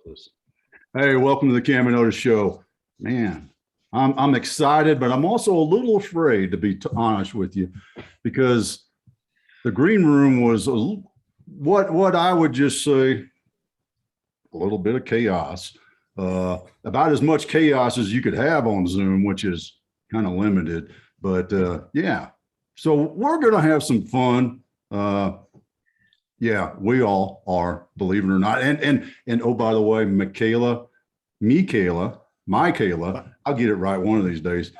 This. Hey, welcome to the Cam and Otis Show. Man, I'm excited, but I'm also a little afraid, to be honest with you, because the green room was what I would just say a little bit of chaos, about as much chaos as you could have on Zoom, which is kind of limited. But yeah, so we're gonna have some fun. Yeah, we all are, believe it or not. And oh, by the way, Mikayla, I'll get it right one of these days.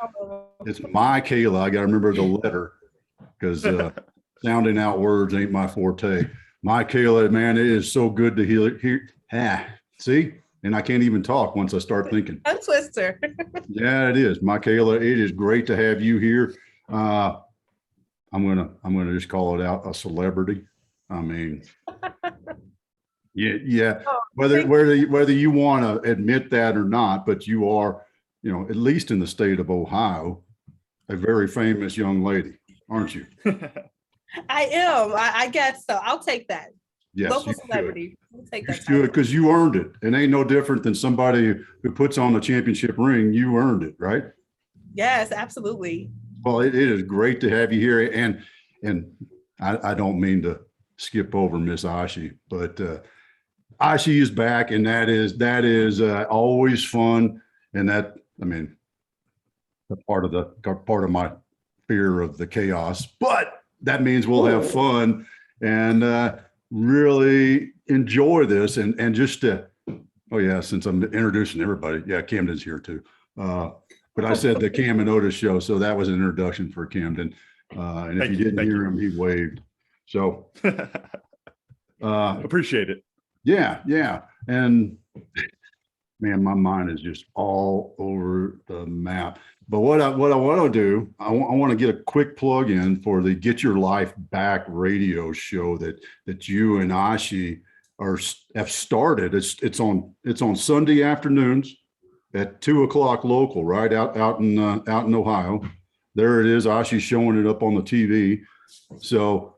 It's Mikayla. I got to remember the letter because sounding out words ain't my forte. Mikayla, man, it is so good to hear. See, and I can't even talk once I start thinking. Tongue twister. Yeah, it is, Mikayla. It is great to have you here. I'm gonna just call it out, a celebrity. I mean, yeah. Whether you want to admit that or not, but you are, at least in the state of Ohio, a very famous young lady, aren't you? I am. I guess so. I'll take that. Yes, local celebrity. We'll take that. You should, because you earned it. It ain't no different than somebody who puts on the championship ring. You earned it, right? Yes, absolutely. Well, it is great to have you here, and I don't mean to skip over Miss Aashi, but Aashi is back, and that is always fun. And that, I mean, part of my fear of the chaos, but that means we'll have fun and really enjoy this. And just to, oh yeah, since I'm introducing everybody, yeah, Camden's here too. But I said the Cam and Otis Show, so that was an introduction for Camden. And if you didn't hear him, he waved. So appreciate it. Yeah. And man, my mind is just all over the map. But what I want to do, I want to get a quick plug in for the Get Your Life Back radio show that you and Aashi have started. It's on Sunday afternoons at 2:00 local, right out in Ohio. There it is. Aashi showing it up on the TV. So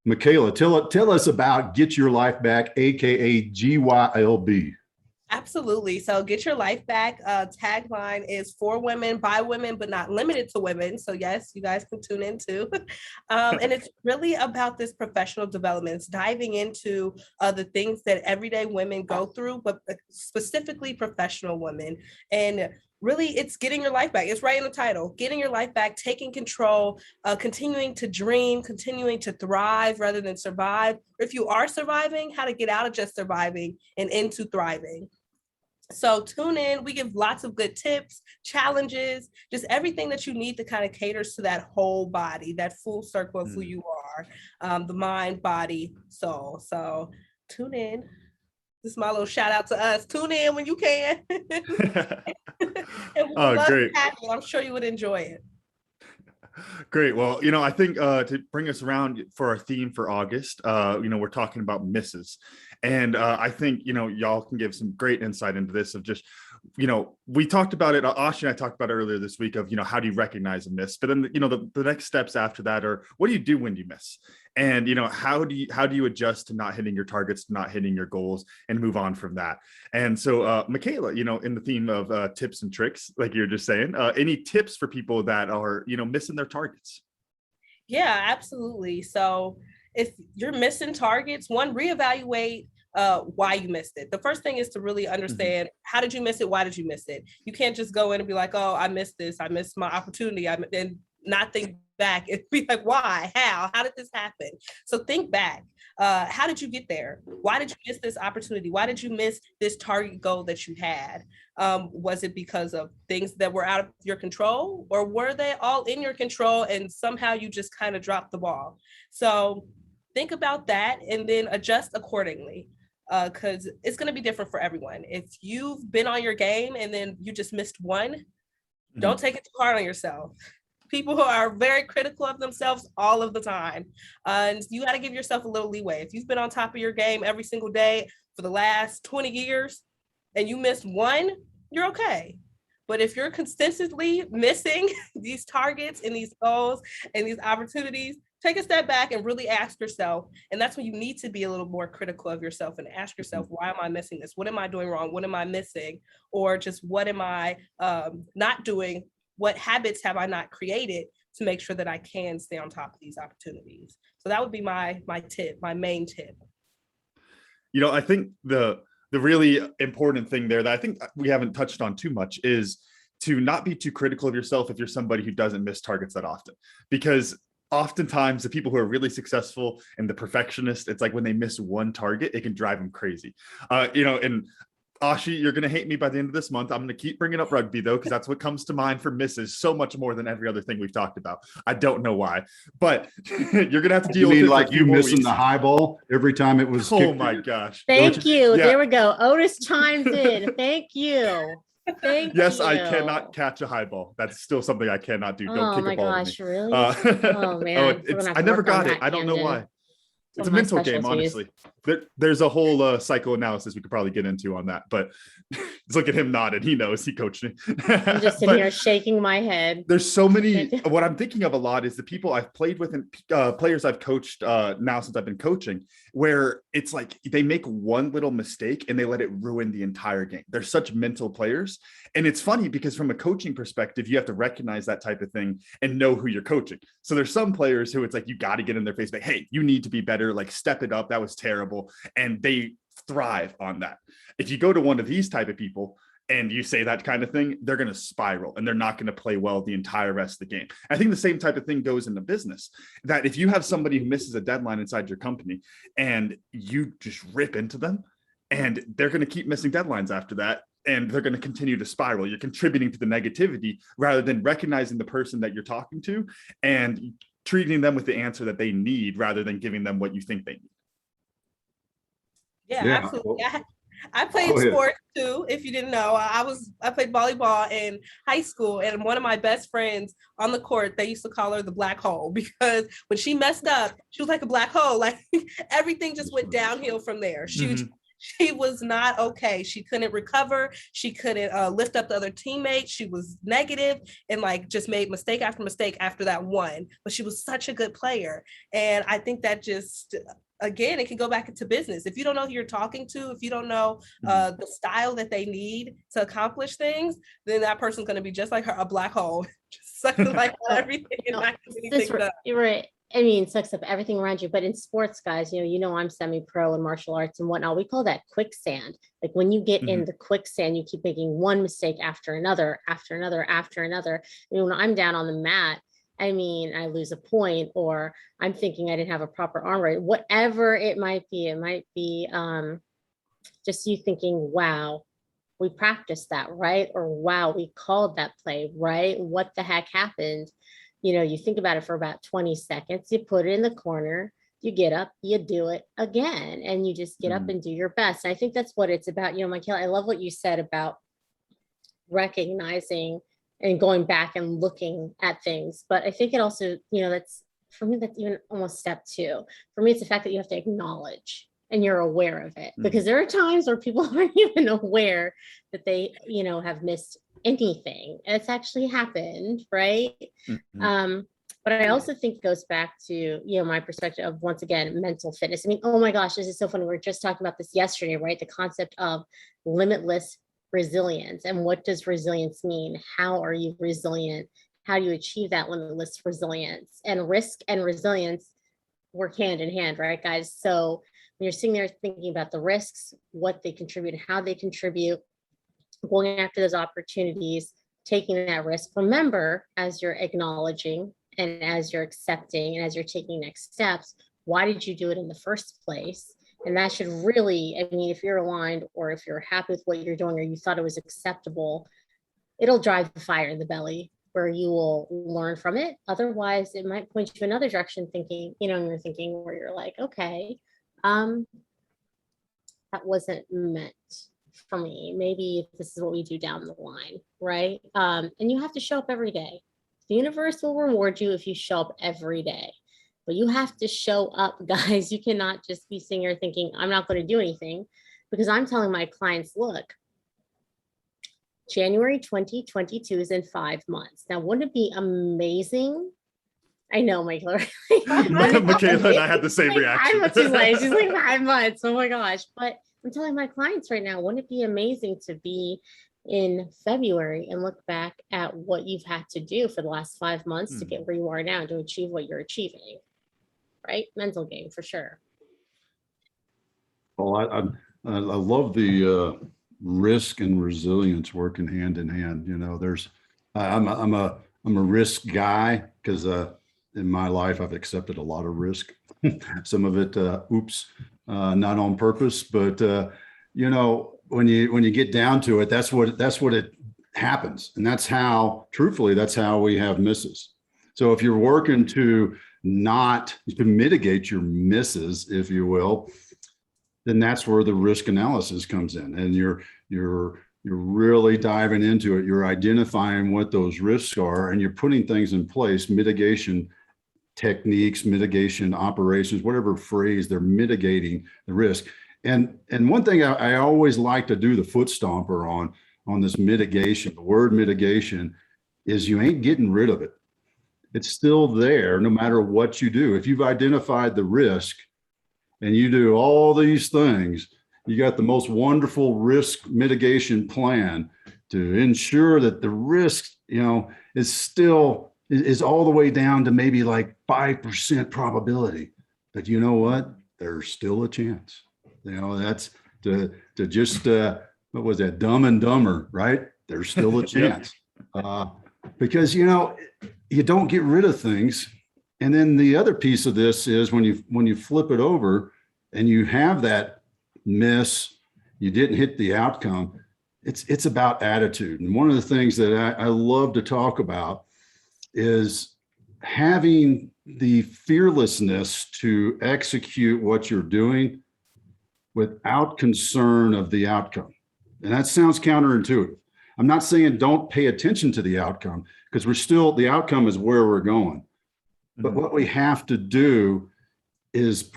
Mikayla, tell us about Get Your Life Back, aka GYLB. Absolutely. So Get Your Life Back tagline is for women, by women, but not limited to women. So yes, you guys can tune in too. And it's really about this professional development. It's diving into the things that everyday women go through, but specifically professional women. And really, it's getting your life back. It's right in the title, getting your life back, taking control, continuing to dream, continuing to thrive rather than survive. If you are surviving, how to get out of just surviving and into thriving. So tune in. We give lots of good tips, challenges, just everything that you need to kind of caters to that whole body, that full circle of who you are, the mind, body, soul. So tune in. This is my little shout out to us. Tune in when you can. Great. I'm sure you would enjoy it. Great. Well, I think to bring us around for our theme for August, we're talking about misses. And I think, y'all can give some great insight into this of just, we talked about it, Aashi and I talked about it earlier this week of, how do you recognize a miss? But then, the next steps after that are, what do you do when you miss? And, how do you adjust to not hitting your targets, not hitting your goals, and move on from that? And so, Mikayla, in the theme of tips and tricks, like you're just saying, any tips for people that are, missing their targets? Yeah, absolutely. So if you're missing targets, one, reevaluate why you missed it. The first thing is to really understand, how did you miss it? Why did you miss it? You can't just go in and be like, oh, I missed this. I missed my opportunity. And not think back and be like, why, how did this happen? So think back. How did you get there? Why did you miss this opportunity? Why did you miss this target goal that you had? Was it because of things that were out of your control, or were they all in your control and somehow you just kind of dropped the ball? So think about that and then adjust accordingly. Because it's going to be different for everyone. If you've been on your game and then you just missed one, don't take it too hard on yourself. People who are very critical of themselves all of the time. And you got to give yourself a little leeway. If you've been on top of your game every single day for the last 20 years and you missed one, you're okay. But if you're consistently missing these targets and these goals and these opportunities, take a step back and really ask yourself. And that's when you need to be a little more critical of yourself and ask yourself, why am I missing this? What am I doing wrong? What am I missing? Or just what am I not doing? What habits have I not created to make sure that I can stay on top of these opportunities? So that would be my tip, my main tip. I think the really important thing there that I think we haven't touched on too much is to not be too critical of yourself if you're somebody who doesn't miss targets that often, because oftentimes the people who are really successful and the perfectionist, it's like when they miss one target, it can drive them crazy. And Aashi, you're going to hate me by the end of this month. I'm going to keep bringing up rugby, though, because that's what comes to mind for misses so much more than every other thing we've talked about. I don't know why, but you're going to have to deal with it. Like you missing the high ball every time it was. Oh my gosh. Thank you. Yeah. There we go. Otis chimes in. Thank you. Yes, I cannot catch a high ball. That's still something I cannot do. Don't kick a ball. Oh my gosh, really? Oh man. I never got it. I don't know why. It's a mental game, honestly. There's a whole psychoanalysis we could probably get into on that, but look at him nodding. He knows, he coached me. I'm just sitting here shaking my head. There's so many, what I'm thinking of a lot is the people I've played with and players I've coached now since I've been coaching, where it's like they make one little mistake and they let it ruin the entire game. They're such mental players. And it's funny because from a coaching perspective, you have to recognize that type of thing and know who you're coaching. So there's some players who it's like, you got to get in their face, like, hey, you need to be better, like step it up. That was terrible. And they thrive on that. If you go to one of these type of people and you say that kind of thing, they're going to spiral and they're not going to play well the entire rest of the game. I think the same type of thing goes into business, that if you have somebody who misses a deadline inside your company and you just rip into them, and they're going to keep missing deadlines after that, and they're going to continue to spiral. You're contributing to the negativity rather than recognizing the person that you're talking to and treating them with the answer that they need rather than giving them what you think they need. Yeah. Absolutely. I played sports too. If you didn't know, I played volleyball in high school, and one of my best friends on the court, they used to call her the black hole, because when she messed up, she was like a black hole. Like everything just went downhill from there. She was not okay. She couldn't recover. She couldn't lift up the other teammates. She was negative and like just made mistake after mistake after that one. But she was such a good player. And I think that just, again, it can go back into business. If you don't know who you're talking to, if you don't know the style that they need to accomplish things, then that person's going to be just like her, a black hole, just sucking like everything and not getting anything done. You're right. I mean, sucks up everything around you. But in sports, guys, I'm semi-pro in martial arts and whatnot. We call that quicksand. Like when you get in the quicksand, you keep making one mistake after another, after another, after another. When I'm down on the mat, I mean, I lose a point, or I'm thinking I didn't have a proper arm right. Whatever it might be just you thinking, wow, we practiced that, right? Or wow, we called that play, right? What the heck happened? You think about it for about 20 seconds, you put it in the corner, you get up, you do it again, and you just get up and do your best. And I think that's what it's about. Mikayla, I love what you said about recognizing and going back and looking at things. But I think it also, that's, for me, that's even almost step 2. For me, it's the fact that you have to acknowledge and you're aware of it, because there are times where people aren't even aware that they, have missed anything. It's actually happened, right? But I also think it goes back to, my perspective of, once again, mental fitness. I mean, oh my gosh, this is so funny. We were just talking about this yesterday, right? The concept of limitless resilience. And what does resilience mean? How are you resilient? How do you achieve that limitless resilience? And risk and resilience work hand in hand, right, guys? So when you're sitting there thinking about the risks, what they contribute, how they contribute, going after those opportunities, taking that risk, remember, as you're acknowledging and as you're accepting and as you're taking next steps, why did you do it in the first place? And that should really, I mean, if you're aligned or if you're happy with what you're doing or you thought it was acceptable, it'll drive the fire in the belly where you will learn from it. Otherwise, it might point you in another direction, thinking, you're thinking where you're like, okay, that wasn't meant for me. Maybe this is what we do down the line, right? And you have to show up every day. The universe will reward you if you show up every day. But you have to show up, guys. You cannot just be sitting here thinking, I'm not going to do anything, because I'm telling my clients, look, January 2022 is in 5 months. Now, wouldn't it be amazing I know, Michael. Mikayla and I had the same Like, reaction. 5 months is like, she's like 5 months. Oh my gosh. But I'm telling my clients right now, wouldn't it be amazing to be in February and look back at what you've had to do for the last 5 months to get where you are now to achieve what you're achieving, right? Mental game for sure. Well, I love the risk and resilience working hand in hand. You know, I'm a risk guy because in my life I've accepted a lot of risk. Some of it, not on purpose, but you know, when you get down to it, that's what it happens, and that's how we have misses. So if you're working to mitigate your misses, if you will, then that's where the risk analysis comes in, and you're really diving into it. You're identifying what those risks are, and you're putting things in place, mitigation techniques, mitigation operations, whatever phrase, they're mitigating the risk. And one thing I always like to do the foot stomper on this mitigation, the word mitigation, is you ain't getting rid of it. It's still there no matter what you do. If you've identified the risk and you do all these things, you got the most wonderful risk mitigation plan to ensure that the risk, you know, is all the way down to maybe like 5% probability. But you know what? There's still a chance. You know, that's to just what was that? Dumb and Dumber, right? There's still a chance. Because you know, you don't get rid of things. And then the other piece of this is when you flip it over and you have that miss, you didn't hit the outcome. It's about attitude. And one of the things that I love to talk about is having the fearlessness to execute what you're doing without concern of the outcome. And that sounds counterintuitive. I'm not saying don't pay attention to the outcome, because the outcome is where we're going. But what we have to do is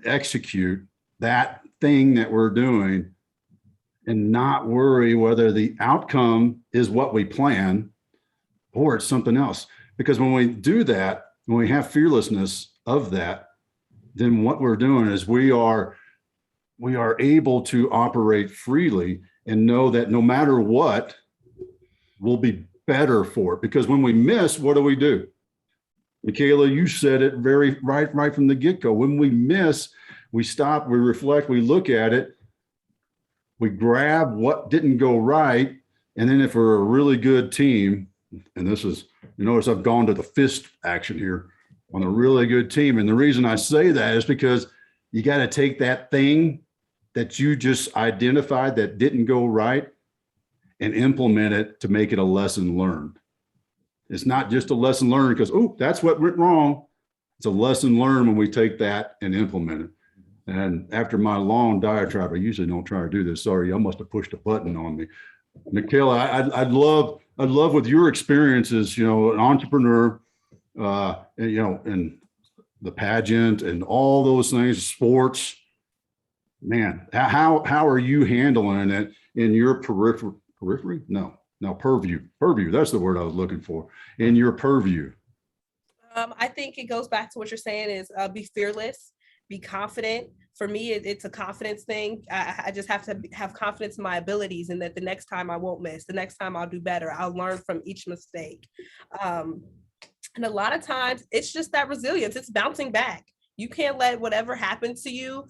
execute that thing that we're doing and not worry whether the outcome is what we plan or it's something else. Because when we do that, when we have fearlessness of that, then what we're doing is we are able to operate freely and know that no matter what, we'll be better for it. Because when we miss, what do? Mikayla, you said it very right from the get-go. When we miss, we stop, we reflect, we look at it, we grab what didn't go right. And then if we're a really good team, and this is, you notice I've gone to the fist action here on a really good team. And the reason I say that is because you got to take that thing that you just identified that didn't go right and implement it to make it a lesson learned. It's not just a lesson learned because, oh, that's what went wrong. It's a lesson learned when we take that and implement it. And after my long diatribe, I usually don't try to do this. Sorry, I must have pushed a button on me. Mikayla, I'd love with your experiences, you know, an entrepreneur, and, you know, and the pageant and all those things, sports, man, how are you handling it in your periphery? No, purview. That's the word I was looking for. In your purview. I think it goes back to what you're saying is be fearless, be confident. For me, it's a confidence thing. I just have to have confidence in my abilities, and that the next time I won't miss, the next time I'll do better. I'll learn from each mistake. And a lot of times it's just that resilience. It's bouncing back. You can't let whatever happens to you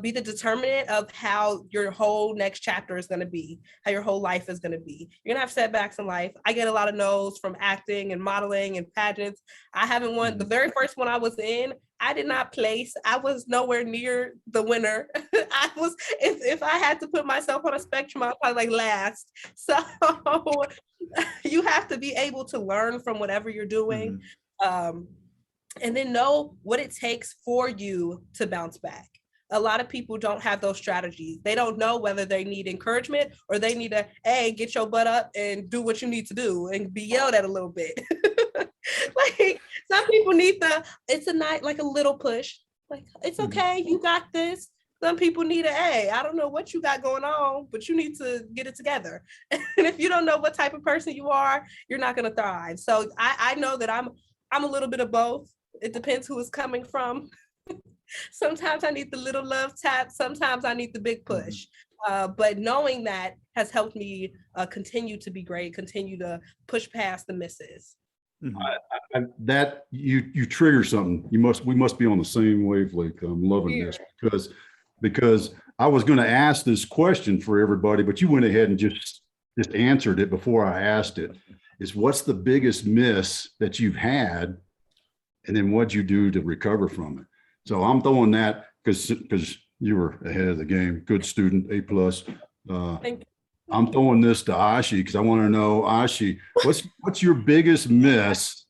be the determinant of how your whole next chapter is going to be, how your whole life is going to be. You're going to have setbacks in life. I get a lot of no's from acting and modeling and pageants. I haven't won. The very first one I was in, I did not place. I was nowhere near the winner. I was, if I had to put myself on a spectrum, I was probably like last. So you have to be able to learn from whatever you're doing. And then know what it takes for you to bounce back. A lot of people don't have those strategies. They don't know whether they need encouragement or they need to, hey, get your butt up and do what you need to do and be yelled at a little bit. Like some people need it's a night, like a little push. Like, it's okay, you got this. Some people need I don't know what you got going on, but you need to get it together. And if you don't know what type of person you are, you're not going to thrive. So I know that I'm I'm a little bit of both. It depends who it's coming from. Sometimes I need the little love tap. Sometimes I need the big push. But knowing that has helped me continue to be great, continue to push past the misses. That you trigger something. We must be on the same wavelength. I'm loving this because I was going to ask this question for everybody, but you went ahead and just answered it before I asked it. Is what's the biggest miss that you've had, and then what'd you do to recover from it? So I'm throwing that because you were ahead of the game. Good student, A+. Thank you. I'm throwing this to Aashi because I want to know, Aashi, what's your biggest miss?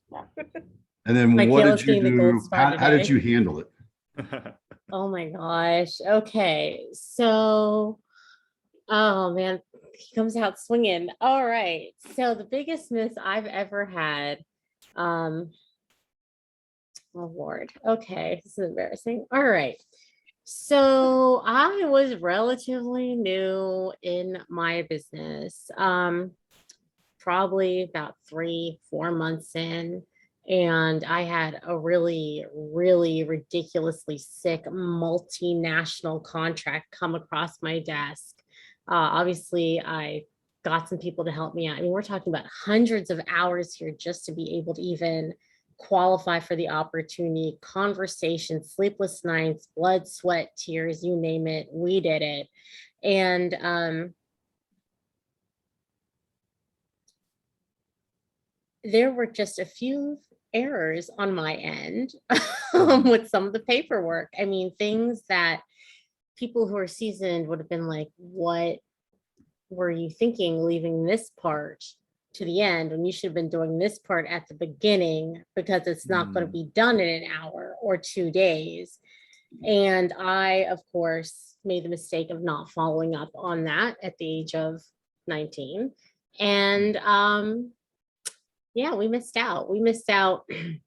And then what did you do? How did you handle it? Oh my gosh. Okay. So, oh man, he comes out swinging. All right. So the biggest miss I've ever had, oh Lord. Okay. This is embarrassing. All right. So I was relatively new in my business, probably about 3-4 months in, and I had a really, really ridiculously sick multinational contract come across my desk. Obviously, I got some people to help me out. I mean, we're talking about hundreds of hours here just to be able to even qualify for the opportunity, conversations, sleepless nights, blood, sweat, tears, you name it, we did it. And there were just a few errors on my end with some of the paperwork. I mean, things that people who are seasoned would have been like, what were you thinking leaving this part to the end when you should have been doing this part at the beginning, because it's not going to be done in an hour or 2 days. And I, of course, made the mistake of not following up on that at the age of 19. And yeah, we missed out.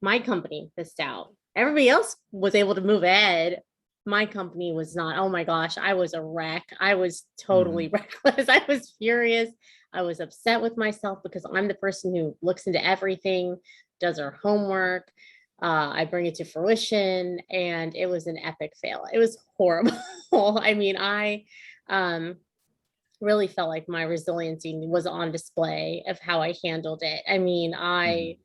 My company missed out. Everybody else was able to move ahead. My company was not. Oh my gosh, I was a wreck. I was totally reckless. I was furious. I was upset with myself because I'm the person who looks into everything, does our homework. I bring it to fruition, and it was an epic fail. It was horrible. I mean, I really felt like my resiliency was on display of how I handled it. I mean, I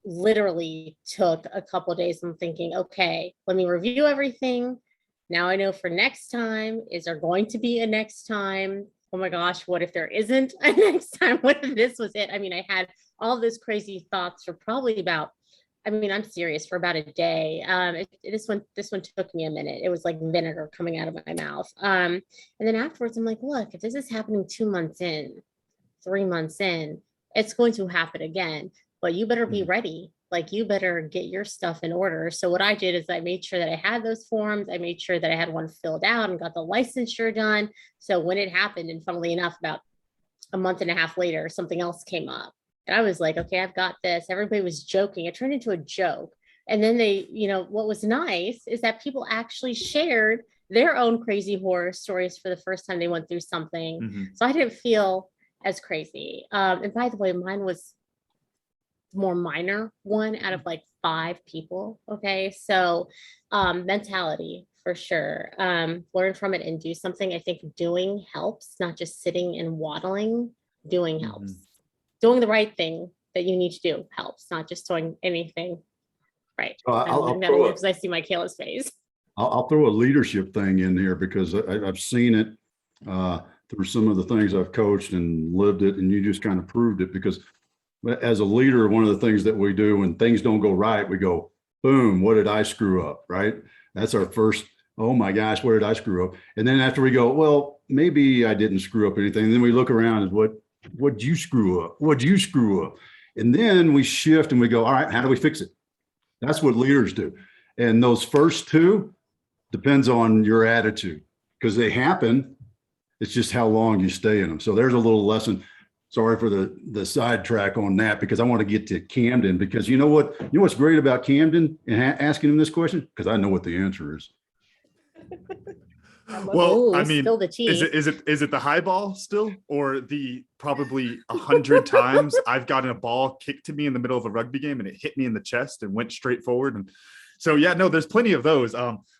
literally took a couple of days. I'm thinking, okay, let me review everything. Now I know for next time, is there going to be a next time? Oh my gosh, what if there isn't a next time? What if this was it? I mean, I had all those crazy thoughts for probably about, I mean, I'm serious, for about a day. This one took me a minute. It was like vinegar coming out of my mouth. And then afterwards, I'm like, look, if this is happening 2 months in, 3 months in, it's going to happen again. But you better be ready. Like, you better get your stuff in order. So what I did is I made sure that I had those forms. I made sure that I had one filled out and got the licensure done. So when it happened, and funnily enough, about a month and a half later, something else came up. And I was like, okay, I've got this. Everybody was joking. It turned into a joke. And then they, what was nice is that people actually shared their own crazy horror stories for the first time they went through something. So I didn't feel as crazy. And by the way, mine was more minor one out of like 5 people. Okay. So mentality for sure. Learn from it and do something. I think doing helps, not just sitting and waddling. Doing helps. Doing the right thing that you need to do helps, not just doing anything. Right. So because I see Mikayla's face. I'll throw a leadership thing in here because I've seen it through some of the things I've coached and lived it, and you just kind of proved it. Because as a leader, one of the things that we do when things don't go right, we go, boom, what did I screw up? Right? That's our first, oh my gosh, where did I screw up? And then after we go, well, maybe I didn't screw up anything. And then we look around and what'd you screw up? What'd you screw up? And then we shift and we go, all right, how do we fix it? That's what leaders do. And those first 2 depends on your attitude, because they happen. It's just how long you stay in them. So there's a little lesson. Sorry for the sidetrack on that, because I want to get to Camden, because you know what's great about Camden and asking him this question? Because I know what the answer is. I love Well, Ooh, I mean, spill the tea. is it the high ball still, or the probably 100 times I've gotten a ball kicked to me in the middle of a rugby game and it hit me in the chest and went straight forward? And so, yeah, no, there's plenty of those.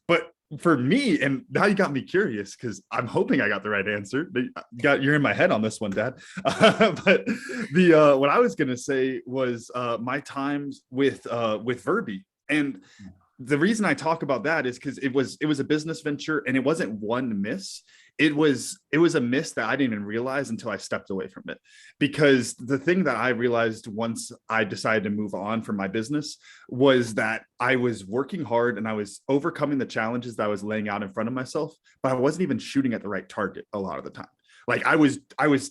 But for me, and now you got me curious because I'm hoping I got the right answer. You're in my head on this one, Dad. But the what I was gonna say was my times with Verby. And the reason I talk about that is because it was a business venture, and it wasn't one miss. It was a miss that I didn't even realize until I stepped away from it. Because the thing that I realized once I decided to move on from my business was that I was working hard and I was overcoming the challenges that I was laying out in front of myself, but I wasn't even shooting at the right target a lot of the time. Like I was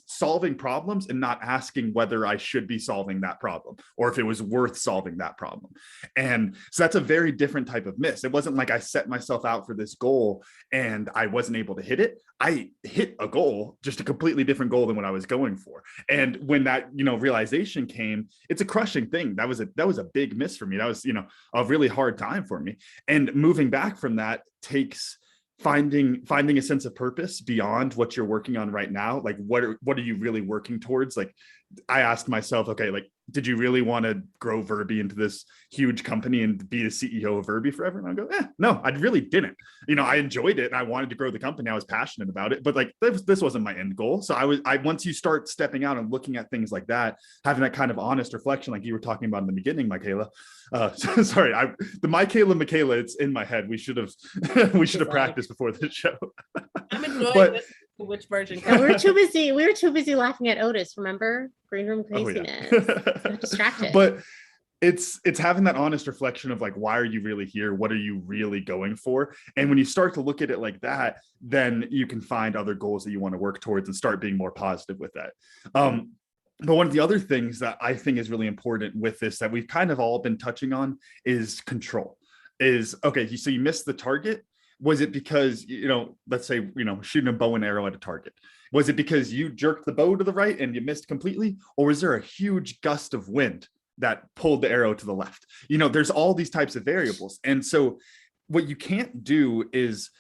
solving problems and not asking whether I should be solving that problem or if it was worth solving that problem. And so that's a very different type of miss. It wasn't like I set myself out for this goal and I wasn't able to hit it. I hit a goal, just a completely different goal than what I was going for. And when that, realization came, it's a crushing thing. That was a big miss for me. That was, a really hard time for me. And moving back from that takes finding a sense of purpose beyond what you're working on right now. Like what are you really working towards? Like I asked myself, okay, like, did you really want to grow Verby into this huge company and be the CEO of Verby forever? And I go, no, I really didn't. I enjoyed it and I wanted to grow the company. I was passionate about it, but like this wasn't my end goal. So once you start stepping out and looking at things like that, having that kind of honest reflection, like you were talking about in the beginning, Mikayla. Sorry, the Mikayla, it's in my head. We should have practiced before this show. I'm enjoying this. Which version? We were too busy laughing at Otis. Remember, green room craziness. Got distracted. But it's having that honest reflection of like, why are you really here? What are you really going for? And when you start to look at it like that, then you can find other goals that you want to work towards and start being more positive with that. But one of the other things that I think is really important with this that we've kind of all been touching on is control. Okay, so you missed the target. Was it because, let's say, shooting a bow and arrow at a target? Was it because you jerked the bow to the right and you missed completely? Or was there a huge gust of wind that pulled the arrow to the left? There's all these types of variables. And so what you can't do is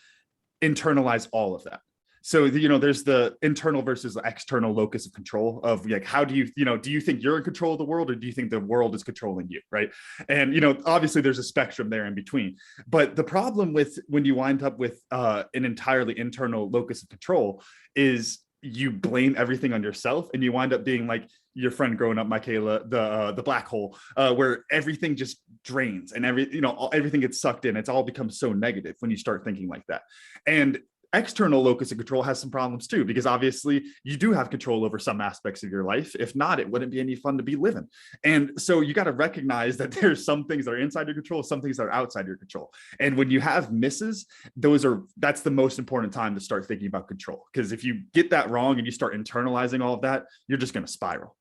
internalize all of that. So, there's the internal versus the external locus of control of like, how do you think you're in control of the world or do you think the world is controlling you, right? And, obviously there's a spectrum there in between. But the problem with when you wind up with an entirely internal locus of control is you blame everything on yourself and you wind up being like your friend growing up, Mikayla, the black hole, where everything just drains and everything gets sucked in. It's all becomes so negative when you start thinking like that. And external locus of control has some problems too, because obviously you do have control over some aspects of your life. If not, it wouldn't be any fun to be living. And so you got to recognize that there's some things that are inside your control, some things that are outside your control. And when you have misses, that's the most important time to start thinking about control. Because if you get that wrong and you start internalizing all of that, you're just going to spiral.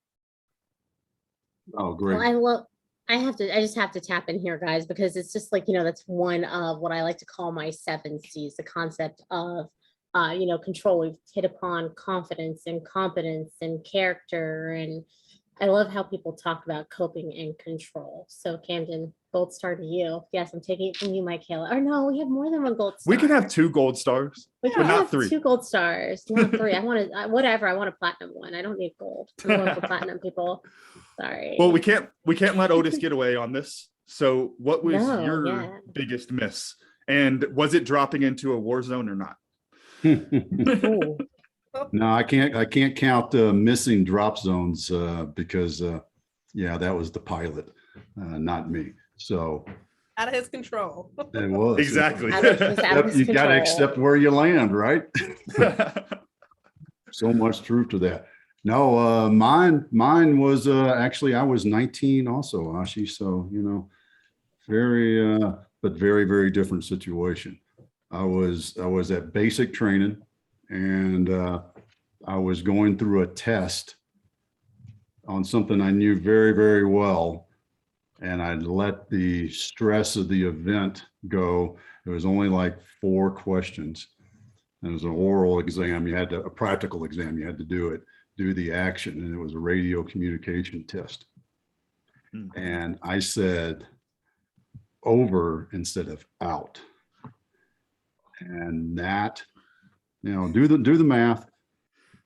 Oh, great. Well, I just have to tap in here, guys, because it's just like, that's one of what I like to call my 7 C's, the concept of, control. We've hit upon confidence and competence and character. And I love how people talk about coping and control. So Camden, gold star to you. Yes, I'm taking it from you, Mikayla. Or no, we have more than one gold star. We can have 2 gold stars, but not 3. 2 gold stars, not 3. I want a platinum one. I don't need gold. I'm going for platinum, people. Sorry. Well, we can't let Otis get away on this. So what was your biggest miss? And was it dropping into a war zone or not? No, I can't count missing drop zones because that was the pilot, not me. So out of his control. It was exactly. You got to accept where you land, right? So much truth to that. No, mine was actually I was 19 also, Aashi. So very but very, very different situation. I was at basic training, and I was going through a test on something I knew very, very well, and I'd let the stress of the event go. It was only like 4 questions. And it was an oral exam. A practical exam. You had to do the action, and it was a radio communication test. Mm-hmm. And I said over instead of out. And that do the math.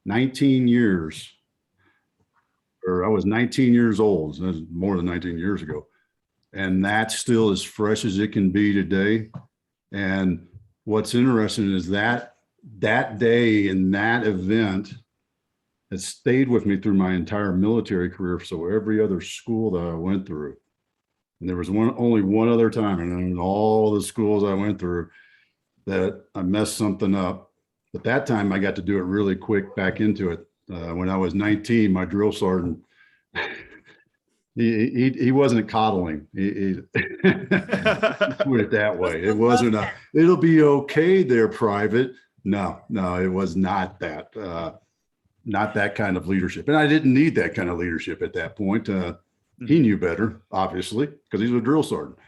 19 years, or I was 19 years old. So that's more than 19 years ago. And that's still as fresh as it can be today. And what's interesting is that day and that event has stayed with me through my entire military career. So every other school that I went through, and there was only one other time, and in all the schools I went through, that I messed something up. But that time I got to do it really quick back into it. When I was 19, my drill sergeant, he wasn't coddling. He put it that way. It wasn't it'll be okay there, private. No, it was not that. Not that kind of leadership. And I didn't need that kind of leadership at that point. He knew better, obviously, because he's a drill sergeant.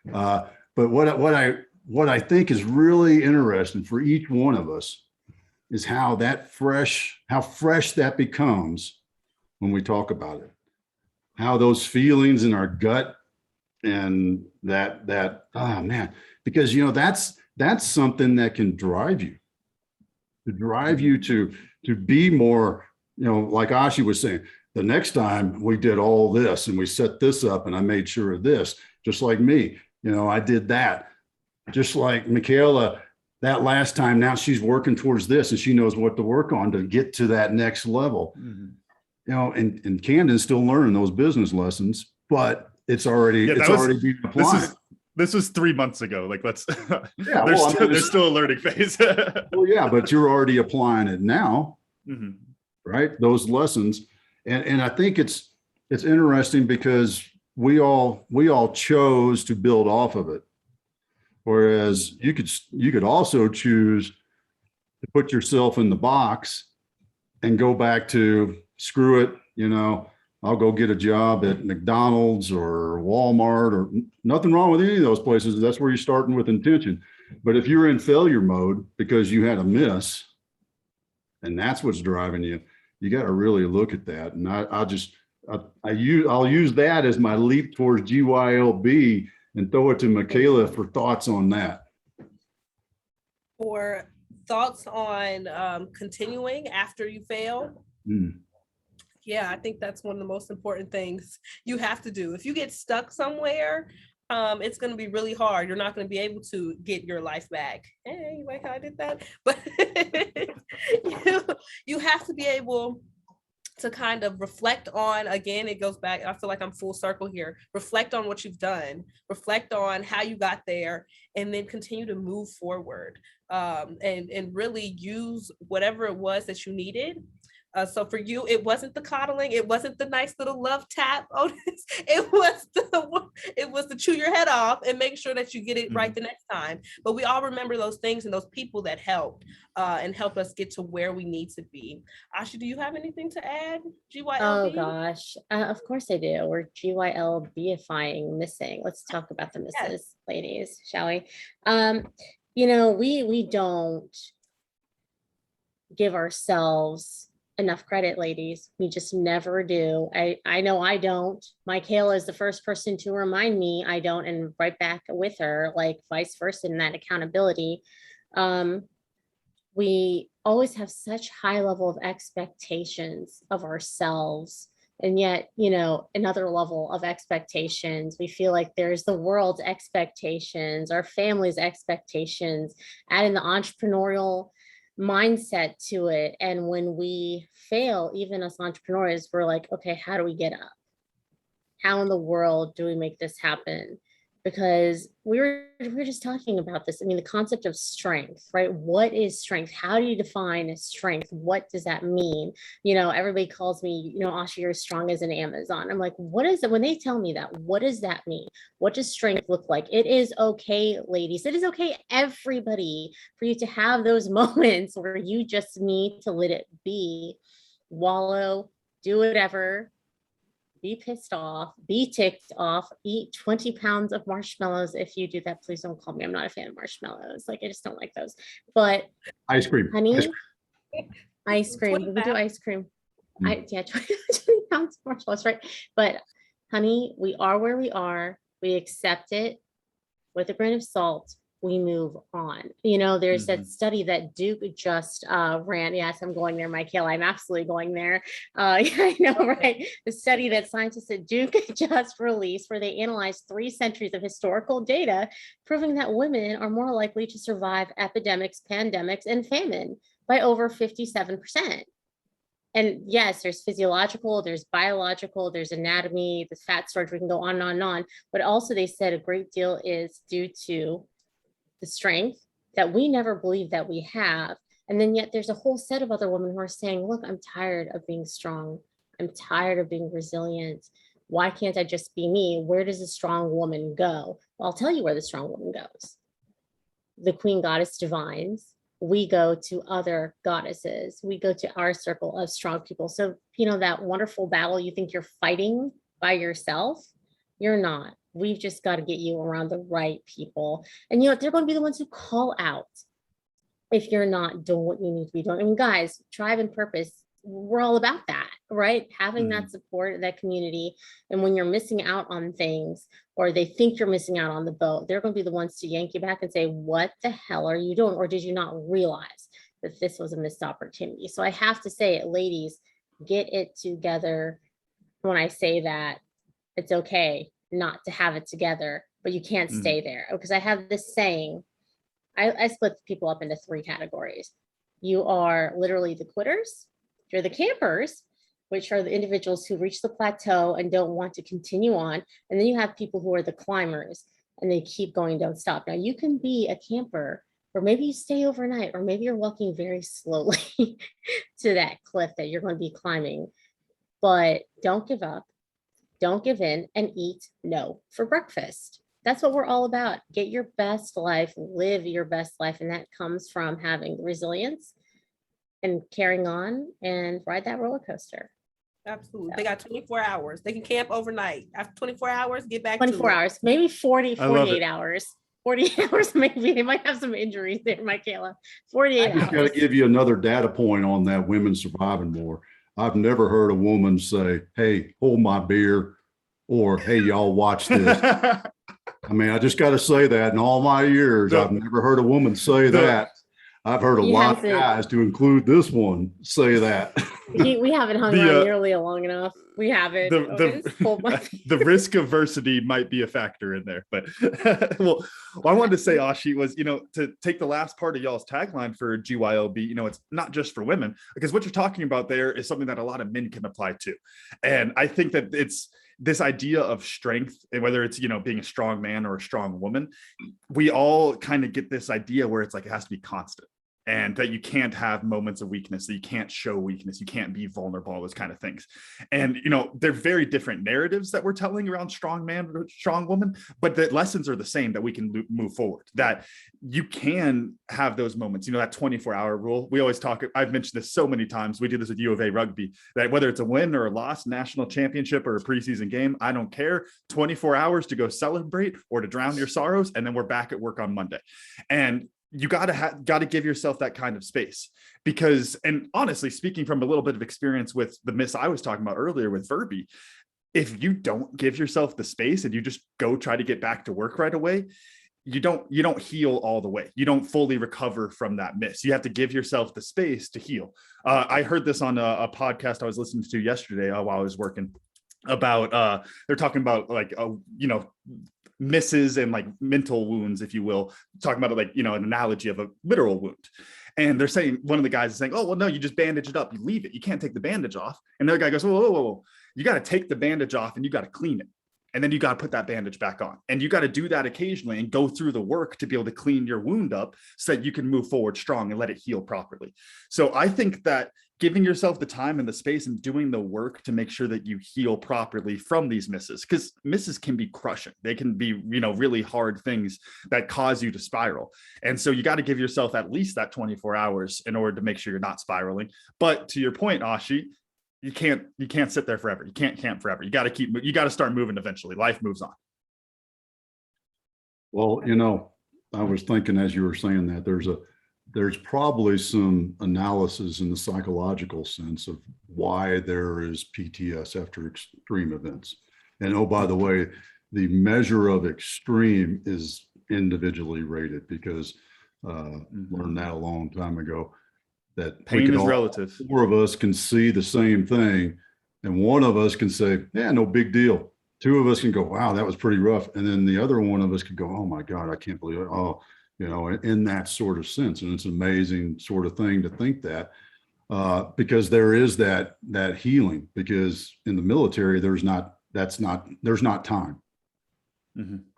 But what I think is really interesting for each one of us is how fresh that becomes when we talk about it. How those feelings in our gut and that oh man, because that's something that can drive you to be more, like Aashi was saying, the next time we did all this and we set this up and I made sure of this, just like me, I did that. Just like Mikayla, that last time, now she's working towards this and she knows what to work on to get to that next level. And Camden's still learning those business lessons, but it's already being applied. This was 3 months ago. Like there's still a learning phase. Well, yeah, but you're already applying it now, right? Those lessons. And I think it's interesting because we all chose to build off of it. Whereas you could also choose to put yourself in the box and go back to screw it, I'll go get a job at McDonald's or Walmart, or nothing wrong with any of those places. That's where you're starting with intention. But if you're in failure mode because you had a miss and that's what's driving you, you got to really look at that. And I'll use that as my leap towards GYLB and throw it to Mikayla for thoughts on that. Or thoughts on continuing after you fail. Yeah, I think that's one of the most important things you have to do. If you get stuck somewhere, it's going to be really hard. You're not going to be able to get your life back. Hey, you like how I did that? But you have to be able to kind of reflect on, again, it goes back, I feel like I'm full circle here. Reflect on what you've done, reflect on how you got there, and then continue to move forward, and really use whatever it was that you needed. So for you, it wasn't the coddling, it wasn't the nice little love tap, Otis. It was the chew your head off and make sure that you get it right the next time. But we all remember those things and those people that helped and help us get to where we need to be. Aashi, do you have anything to add? GYLB? Oh gosh, of course I do. We're GYLBifying missing. Let's talk about the misses, ladies, shall we? We don't give ourselves enough credit, ladies. We just never do. I know I don't. Mikayla is the first person to remind me I don't, and right back with her, like vice versa in that accountability. We always have such high level of expectations of ourselves. And yet, another level of expectations. We feel like there's the world's expectations, our family's expectations, add in the entrepreneurial mindset to it. And when we fail, even as entrepreneurs, we're like, okay, how do we get up? How in the world do we make this happen? Because we were just talking about this. I mean, the concept of strength, right? What is strength? How do you define strength? What does that mean? Everybody calls me, Aashi, you're as strong as an Amazon. I'm like, what is it? When they tell me that, what does that mean? What does strength look like? It is okay, ladies. It is okay, everybody, for you to have those moments where you just need to let it be, wallow, do whatever. Be pissed off, be ticked off, eat 20 pounds of marshmallows. If you do that, please don't call me. I'm not a fan of marshmallows. Like, I just don't like those. But ice cream, honey, ice cream. We do ice cream. 20 pounds of marshmallows, right? But honey, we are where we are. We accept it with a grain of salt. we move on. You know, there's that study that Duke just ran. Yes, I'm going there, Mikayla. I'm absolutely going there. Yeah, I know, right? The study that scientists at Duke just released, where they analyzed 3 centuries of historical data, proving that women are more likely to survive epidemics, pandemics, and famine by over 57%. And yes, there's physiological, there's biological, there's anatomy, the fat storage, we can go on and on and on. But also they said a great deal is due to the strength that we never believed that we have. And then yet there's a whole set of other women who are saying, look, I'm tired of being strong. I'm tired of being resilient. Why can't I just be me? Where does a strong woman go? Well, I'll tell you where the strong woman goes. The queen goddess divines. We go to other goddesses. We go to our circle of strong people. So, you know, that wonderful battle you think you're fighting by yourself, you're not. We've just got to get you around the right people. And you know, they're going to be the ones who call out if you're not doing what you need to be doing. I mean, guys, tribe and purpose, we're all about that, right? Having that support, that community. And when you're missing out on things, or they think you're missing out on the boat, they're going to be the ones to yank you back and say, what the hell are you doing? Or did you not realize that this was a missed opportunity? So I have to say it, ladies, get it together. When I say that, it's okay not to have it together, but you can't stay there. Because I have this saying, I split people up into 3 categories. You are literally the quitters, you're the campers, which are the individuals who reach the plateau and don't want to continue on. And then you have people who are the climbers and they keep going, don't stop. Now you can be a camper, or maybe you stay overnight, or maybe you're walking very slowly to that cliff that you're going to be climbing, but don't give up, don't give in, and eat no for breakfast. That's what we're all about. Get your best life, live your best life. And that comes from having resilience and carrying on and ride that roller coaster. Absolutely. They got 24 hours. They can camp overnight. After 24 hours, get back 24 to hours, maybe 48 hours. 48 hours, maybe. They might have some injuries there, Mikayla. 48 I just hours. got to give you another data point on that women surviving more. I've never heard a woman say, hey, hold my beer, or hey, y'all watch this. I mean, I just got to say that in all my years, I've never heard a woman say that. I've heard a lot of guys, to include this one, say that. We haven't hung around nearly long enough. We haven't. The risk aversity might be a factor in there, but well, I wanted to say, Aashi, was, you know, to take the last part of y'all's tagline for GYLB, you know, it's not just for women, because what you're talking about there is something that a lot of men can apply to. And I think that it's this idea of strength, and whether it's, you know, being a strong man or a strong woman, we all kind of get this idea where it's like, it has to be constant. And that you can't have moments of weakness, that you can't show weakness, you can't be vulnerable, all those kind of things. And, you know, they're very different narratives that we're telling around strong man, strong woman, but the lessons are the same, that we can move forward, that you can have those moments, you know, that 24-hour rule. We always talk, I've mentioned this so many times, we do this with U of A rugby, that whether it's a win or a loss, national championship or a preseason game, I don't care, 24 hours to go celebrate or to drown your sorrows, and then we're back at work on Monday. And you got to give yourself that kind of space, because, and honestly, speaking from a little bit of experience with the miss I was talking about earlier with Verby, if you don't give yourself the space and you just go try to get back to work right away, you don't heal all the way. You don't fully recover from that miss. You have to give yourself the space to heal. I heard this on a podcast I was listening to yesterday while I was working, about they're talking about like you know, misses and like mental wounds, if you will, talking about it like, you know, an analogy of a literal wound. And they're saying, one of the guys is saying, oh, well, no, you just bandage it up, you leave it, you can't take the bandage off. And the other guy goes, whoa, you got to take the bandage off and you got to clean it. And then you got to put that bandage back on. And you got to do that occasionally and go through the work to be able to clean your wound up so that you can move forward strong and let it heal properly. So I think that giving yourself the time and the space and doing the work to make sure that you heal properly from these misses, because misses can be crushing. They can be, you know, really hard things that cause you to spiral. And so you got to give yourself at least that 24 hours in order to make sure you're not spiraling. But to your point, Aashi, you can't sit there forever. You can't camp forever. You got to start moving eventually. Life moves on. Well, you know, I was thinking as you were saying that there's probably some analysis in the psychological sense of why there is PTS after extreme events. And oh, by the way, the measure of extreme is individually rated, because learned that a long time ago, that Pain is relative. 4 of us can see the same thing, and one of us can say, yeah, no big deal. 2 of us can go, wow, that was pretty rough. And then the other one of us could go, oh my God, I can't believe it. Oh, you know, in that sort of sense. And it's an amazing sort of thing to think that, because there is that healing, because in the military, there's not time,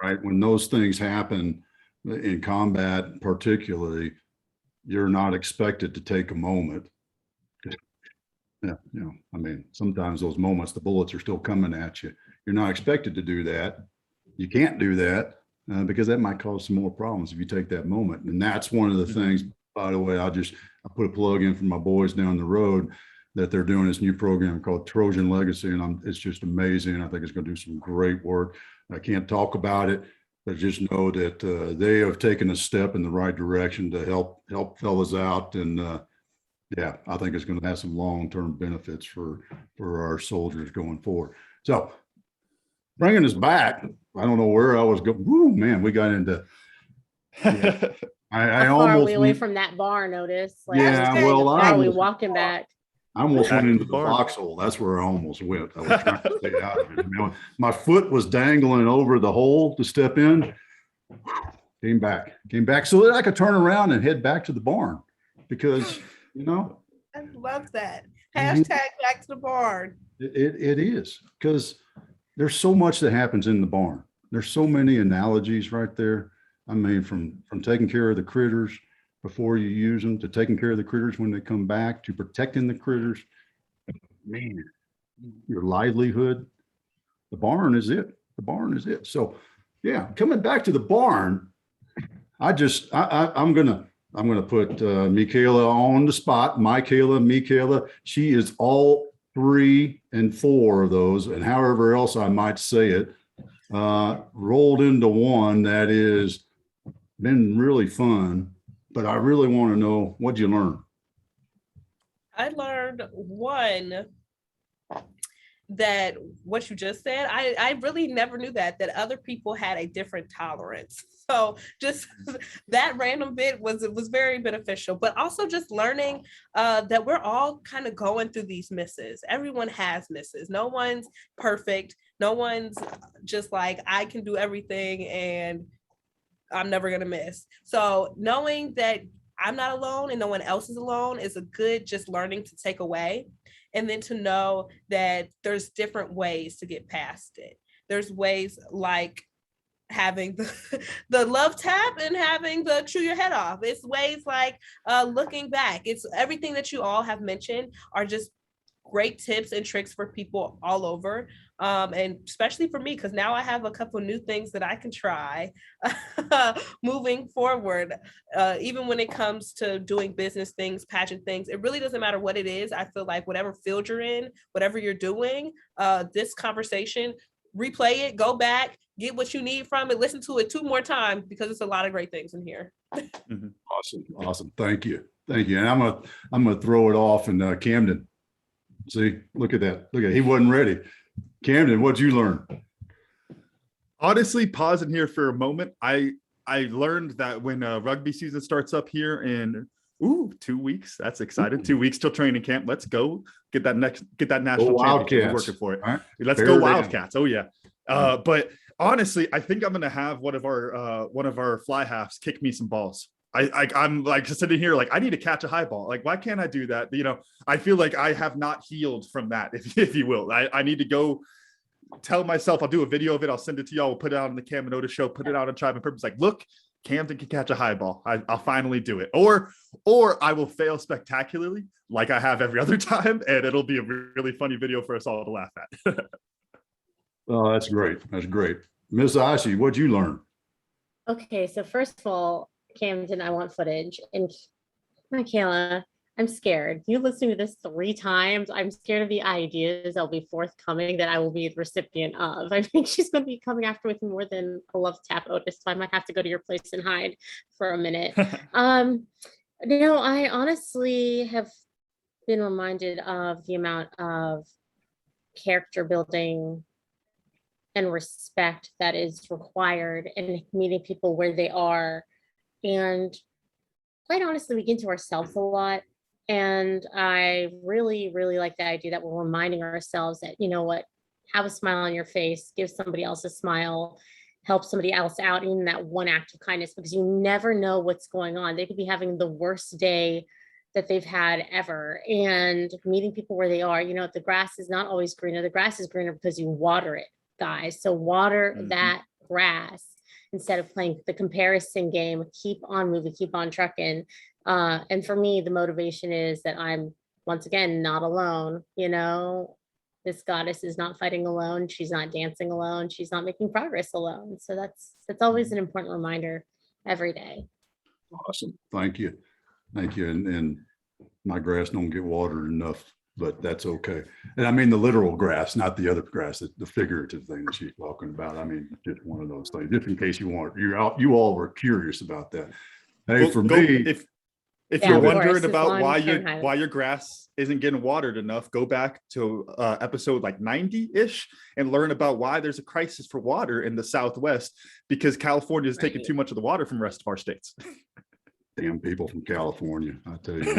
right? When those things happen in combat, particularly, you're not expected to take a moment. Yeah, you know, I mean, sometimes those moments, the bullets are still coming at you. You're not expected to do that. You can't do that because that might cause some more problems if you take that moment. And that's one of the things, by the way, I put a plug in for my boys down the road, that they're doing this new program called Trojan Legacy. And it's just amazing. I think it's going to do some great work. I can't talk about it, but just know that they have taken a step in the right direction to help fellas out. And yeah, I think it's going to have some long-term benefits for our soldiers going forward. So bringing us back, I don't know where I was going. Woo, man, we got into. Yeah, I How far are almost we away went, from that bar? Notice. Like, yeah, Okay. well, how are we walking back? I almost Back went to into the the bar. foxhole. That's where I almost went. I was trying to stay out of it. You know, my foot was dangling over the hole to step in. Came back so that I could turn around and head back to the barn, because, you know, I love that. Mhm. Hashtag back to the barn. it is, because there's so much that happens in the barn. There's so many analogies right there. I mean, from taking care of the critters before you use them, to taking care of the critters when they come back, to protecting the critters. Man, your livelihood, the barn is it. The barn is it. So yeah, coming back to the barn, I'm gonna put Mikayla on the spot. Mikayla, she is all 3 and 4 of those, and however else I might say it, rolled into one that is been really fun. But I really want to know, what'd you learn? I learned one, that what you just said, I really never knew that other people had a different tolerance. So just that random bit was very beneficial, but also just learning that we're all kind of going through these misses. Everyone has misses. No one's perfect. No one's just like, I can do everything and I'm never gonna miss. So knowing that I'm not alone and no one else is alone is a good just learning to take away. And then to know that there's different ways to get past it. There's ways like having the love tap and having the chew your head off. It's ways like looking back. It's everything that you all have mentioned are just great tips and tricks for people all over. And especially for me, because now I have a couple new things that I can try moving forward. Even when it comes to doing business things, pageant things, it really doesn't matter what it is. I feel like whatever field you're in, whatever you're doing, this conversation, replay it, go back, get what you need from it, listen to it 2 more times, because it's a lot of great things in here. Awesome. Thank you. And I'm gonna throw it off, and Camden. See, look at that. He wasn't ready. Camden, what'd you learn? Honestly, pausing here for a moment, I learned that when rugby season starts up here in 2 weeks, that's exciting. 2 weeks till training camp. Let's go get that national championship. We're working for it. Right. Let's go Wildcats. Oh yeah. But honestly, I think I'm gonna have one of our fly halves kick me some balls. I'm like just sitting here like, I need to catch a high ball. Like, why can't I do that? You know, I feel like I have not healed from that, if you will. I need to go tell myself, I'll do a video of it. I'll send it to y'all. We'll put it out on the Cam and Otis show, put it out on Tribe and Purpose. Like, look, Camden can catch a high ball. I'll finally do it. Or I will fail spectacularly like I have every other time. And it'll be a really funny video for us all to laugh at. Oh, that's great. Miss Aashi, what'd you learn? Okay, so first of all, Camden, I want footage. And Mikayla, I'm scared. You listened to this 3 times. I'm scared of the ideas that'll be forthcoming that I will be the recipient of. I think she's going to be coming after with more than a love tap, Otis. So I might have to go to your place and hide for a minute. No, I honestly have been reminded of the amount of character building and respect that is required, and meeting people where they are. And quite honestly, we get into ourselves a lot. And I really, really like the idea that we're reminding ourselves that, you know what, have a smile on your face, give somebody else a smile, help somebody else out in that one act of kindness, because you never know what's going on. They could be having the worst day that they've had ever. And meeting people where they are, you know, the grass is not always greener. The grass is greener because you water it, guys. So water that grass instead of playing the comparison game. Keep on moving, keep on trucking. And for me, the motivation is that I'm, once again, not alone. You know, this goddess is not fighting alone. She's not dancing alone. She's not making progress alone. So that's always an important reminder every day. Awesome. Thank you. Thank you. And my grass don't get watered enough, but that's okay. And I mean the literal grass, not the other grass, the figurative thing that she's talking about. I mean, just one of those things, just in case you all were curious about that. Hey, Well, for me, if Yeah, you're of course, wondering as about long why as you can hide it. your grass isn't getting watered enough, go back to episode like 90-ish and learn about why there's a crisis for water in the Southwest, because California is taking too much of the water from the rest of our states. damn people from California, I tell you.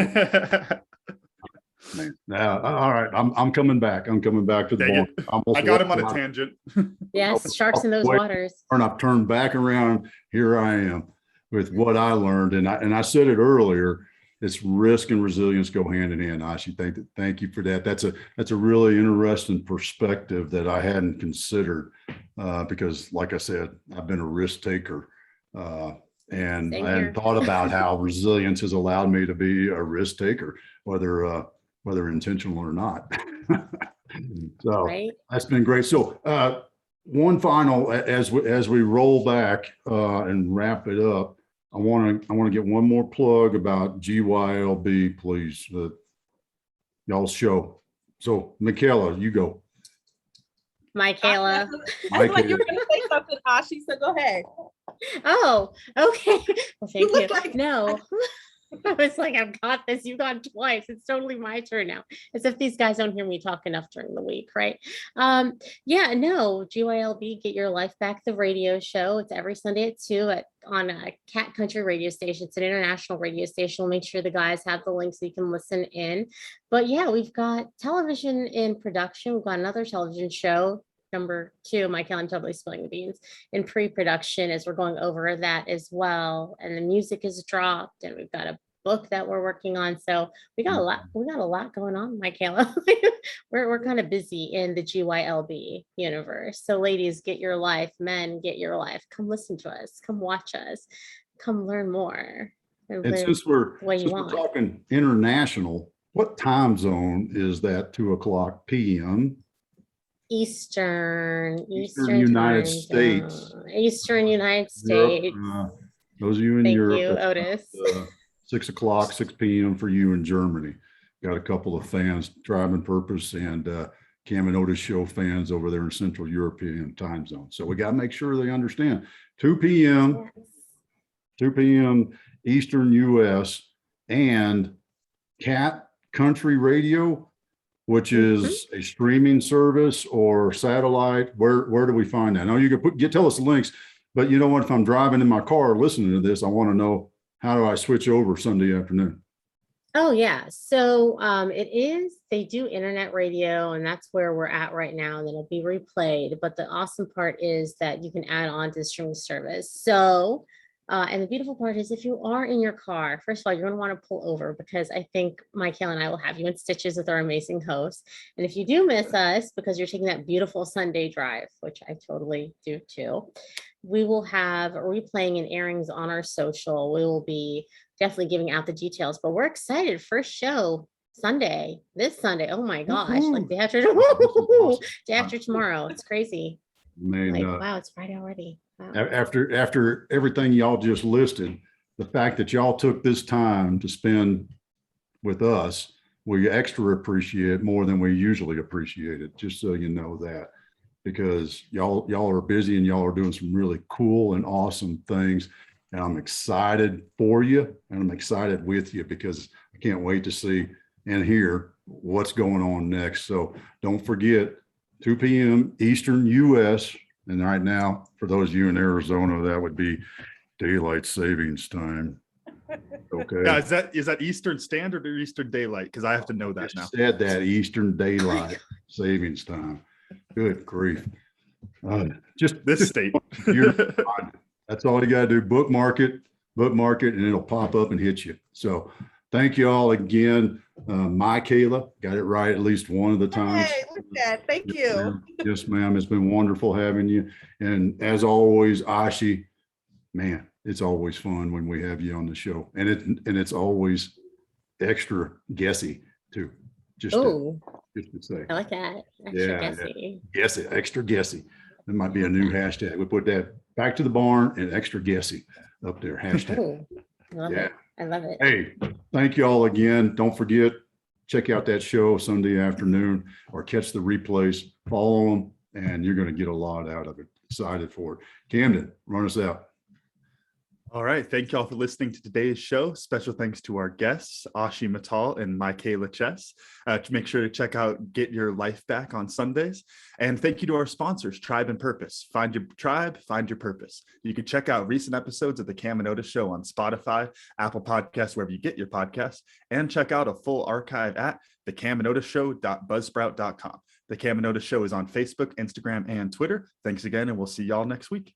Man. Now, all right, I'm coming back. I'm coming back to the Dang barn. it. I got him on a tangent. Yes, sharks in those waters. And I've turned back around. Here I am with what I learned, and I said it earlier. It's risk and resilience go hand in hand. Aashi, thank you for that. That's a really interesting perspective that I hadn't considered because, like I said, I've been a risk taker, and I hadn't thought about how resilience has allowed me to be a risk taker, whether intentional or not. So that's been great. So one final, as we roll back and wrap it up, I want to get one more plug about GYLB, please. Y'all's show. So Mikayla, you go. Mikayla. I feel like you were going to say something, Aashi, so go ahead. Oh, okay. Well, thank you. Like no. I was like, I've got this. You've gone twice. It's totally my turn now. As if these guys don't hear me talk enough during the week, right? Yeah, no, GYLB, Get Your Life Back, the radio show. It's every Sunday at 2 on a Cat Country radio station. It's an international radio station. We'll make sure the guys have the link so you can listen in. But yeah, we've got television in production. We've got another television show, number 2, Mikayla, I'm totally spilling the beans, in pre-production as we're going over that as well. And the music is dropped, and we've got a book that we're working on. So we got a lot going on, Mikayla. we're kind of busy in the GYLB universe. So ladies, get your life. Men, get your life. Come listen to us. Come watch us. Come learn more. And since we're talking international, what time zone is that? 2:00 p.m. Eastern United States. Eastern United States. Those of you in Europe. Thank you, Otis. 6:00, 6 p.m. for you in Germany. Got a couple of fans, Tribe and Purpose and Cam and Otis show fans over there in Central European time zone. So we got to make sure they understand. 2 p.m. Yes. 2 p.m. Eastern U.S. and Cat Country Radio, which is a streaming service or satellite. Where do we find that? I know you can tell us the links, but you know what? If I'm driving in my car listening to this, I want to know, how do I switch over Sunday afternoon? Oh yeah. So they do internet radio, and that's where we're at right now. And it'll be replayed. But the awesome part is that you can add on to the streaming service. So and the beautiful part is, if you are in your car, first of all, you're going to want to pull over, because I think Mikayla and I will have you in stitches with our amazing host. And if you do miss us because you're taking that beautiful Sunday drive, which I totally do too, we will have replaying and airings on our social. We will be definitely giving out the details, but we're excited. First show this Sunday. Oh my gosh. Like day after tomorrow. It's crazy. Man, wow, it's Friday already. Wow. After everything y'all just listed, the fact that y'all took this time to spend with us, we extra appreciate more than we usually appreciate it, just so you know that, because y'all are busy and y'all are doing some really cool and awesome things. And I'm excited for you, and I'm excited with you, because I can't wait to see and hear what's going on next. So don't forget, 2 p.m. Eastern U.S. And right now, for those of you in Arizona, that would be daylight savings time. Okay. Yeah, is that Eastern Standard or Eastern Daylight? Because I have to know that Just now. said that Eastern daylight savings time. Good grief. Just This state. that's all you got to do. Bookmark it, and it'll pop up and hit you. So thank you all again. Mikayla, got it right at least one of the times. Hey, look at that. Thank Yes, you. ma'am. Yes, ma'am. It's been wonderful having you. And as always, Aashi, man, it's always fun when we have you on the show. And it's always extra guessy too. Just Oh, to say. I like that. Extra Yeah, guessy. Guessy, extra guessy. That might be a new hashtag. We put that back to the barn and extra guessy up there. Hashtag. Oh, I love Yeah. it. I love it. Hey, thank you all again. Don't forget, check out that show Sunday afternoon or catch the replays, follow them, and you're going to get a lot out of it. Excited for it. Camden, run us out. All right. Thank you all for listening to today's show. Special thanks to our guests, Aashi Mital and Mikayla Chess. Make sure to check out Get Your Life Back on Sundays. And thank you to our sponsors, Tribe and Purpose. Find your tribe, find your purpose. You can check out recent episodes of The Cam and Otis Show on Spotify, Apple Podcasts, wherever you get your podcasts, and check out a full archive at thecamandotisshow.buzzsprout.com. The Cam and Otis Show is on Facebook, Instagram, and Twitter. Thanks again, and we'll see y'all next week.